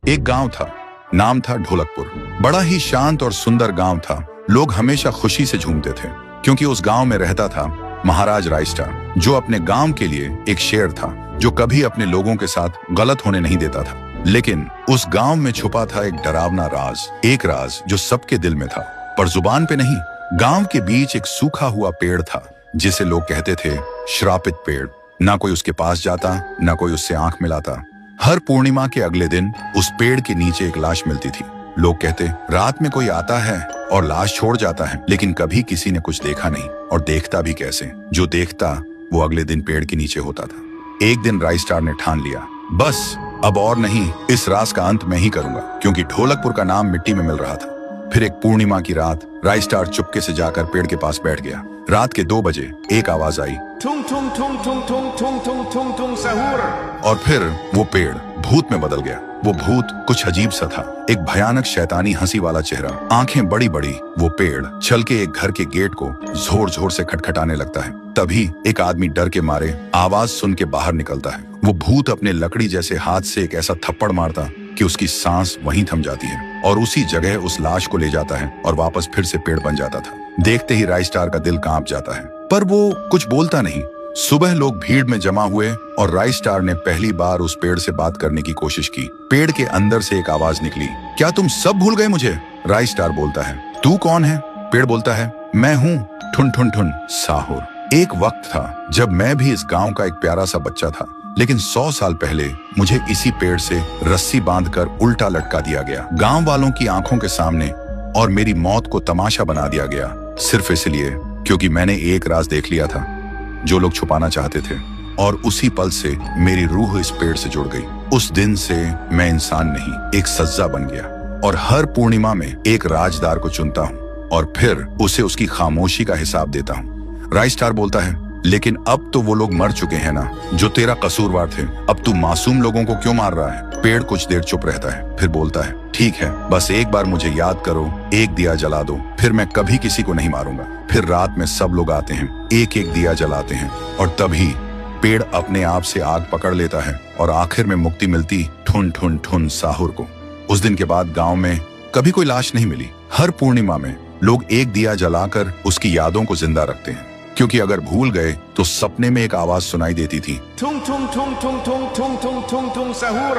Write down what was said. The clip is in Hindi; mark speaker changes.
Speaker 1: एक गांव था, नाम था ढोलकपुर। बड़ा ही शांत और सुंदर गांव था। लोग हमेशा खुशी से झूमते थे क्योंकि उस गांव में रहता था महाराज रायस्टार, जो अपने गांव के लिए एक शेर था जो कभी अपने लोगों के साथ गलत होने नहीं देता था। लेकिन उस गांव में छुपा था एक डरावना राज, एक राज जो सबके दिल में था पर जुबान पे नहीं। गांव के बीच एक सूखा हुआ पेड़ था जिसे लोग कहते थे श्रापित पेड़। ना कोई उसके पास जाता, ना कोई उससे आंख मिलाता। हर पूर्णिमा के अगले दिन उस पेड़ के नीचे एक लाश मिलती थी। लोग कहते रात में कोई आता है और लाश छोड़ जाता है, लेकिन कभी किसी ने कुछ देखा नहीं और देखता भी कैसे। जो देखता वो अगले दिन पेड़ के नीचे होता था। एक दिन रायस्टार ने ठान लिया, बस अब और नहीं, इस राज का अंत मैं ही करूंगा, क्योंकि ढोलकपुर का नाम मिट्टी में मिल रहा था। फिर एक पूर्णिमा की रात रायस्टार चुपके से जाकर पेड़ के पास बैठ गया। रात के 2 बजे एक आवाज आई,
Speaker 2: ठुंग ठुंग ठुंग ठुंग ठुंग ठुंग ठुंग ठुंग ठुंग सहूर।
Speaker 1: और फिर वो पेड़ भूत में बदल गया। वो भूत कुछ अजीब सा था, एक भयानक शैतानी हंसी वाला चेहरा, आंखें बड़ी बड़ी। वो पेड़ चल के एक घर के गेट को जोर जोर से खटखटाने लगता है। तभी एक आदमी डर के मारे आवाज सुन के बाहर निकलता है। वो भूत अपने लकड़ी जैसे हाथ से एक ऐसा थप्पड़ मारता कि उसकी सांस वहीं थम जाती है और उसी जगह उस लाश को ले जाता है और वापस फिर से पेड़ बन जाता था। देखते ही रायस्टार का दिल कांप जाता है, पर वो कुछ बोलता नहीं। सुबह लोग भीड़ में जमा हुए और रायस्टार ने पहली बार उस पेड़ से बात करने की कोशिश की। पेड़ के अंदर से एक आवाज निकली, क्या तुम सब भूल गए मुझे? रायस्टार बोलता है, तू कौन है? पेड़ बोलता है, मैं हूँ ठुन ठुन ठुन साहुर। एक वक्त था जब मैं भी इस गांव का एक प्यारा सा बच्चा था, लेकिन 100 साल पहले मुझे इसी पेड़ से रस्सी बांधकर उल्टा लटका दिया गया, गांव वालों की आंखों के सामने, और मेरी मौत को तमाशा बना दिया गया, सिर्फ इसलिए क्योंकि मैंने एक राज देख लिया था जो लोग छुपाना चाहते थे। और उसी पल से मेरी रूह इस पेड़ से जुड़ गई। उस दिन से मैं इंसान नहीं, एक सज्जा बन गया और हर पूर्णिमा में एक राजदार को चुनता हूँ और फिर उसे उसकी खामोशी का हिसाब देता हूँ। रायस्टार बोलता है, लेकिन अब तो वो लोग मर चुके हैं ना जो तेरा कसूरवार थे। अब तू मासूम लोगों को क्यों मार रहा है? पेड़ कुछ देर चुप रहता है, फिर बोलता है, ठीक है, बस एक बार मुझे याद करो, एक दिया जला दो, फिर मैं कभी किसी को नहीं मारूंगा। फिर रात में सब लोग आते हैं, एक एक दिया जलाते हैं और तभी पेड़ अपने आप से आग पकड़ लेता है और आखिर में मुक्ति मिलती ठुन ठुन ठुन साहुर को। उस दिन के बाद गांव में कभी कोई लाश नहीं मिली। हर पूर्णिमा में लोग एक दिया जलाकर उसकी यादों को जिंदा रखते हैं, क्योंकि अगर भूल गए तो सपने में एक आवाज सुनाई देती थी,
Speaker 2: ठुंग ठुंग ठुंग ठुंग ठुंग ठुंग ठुंग ठुंग ठुंग सहूर।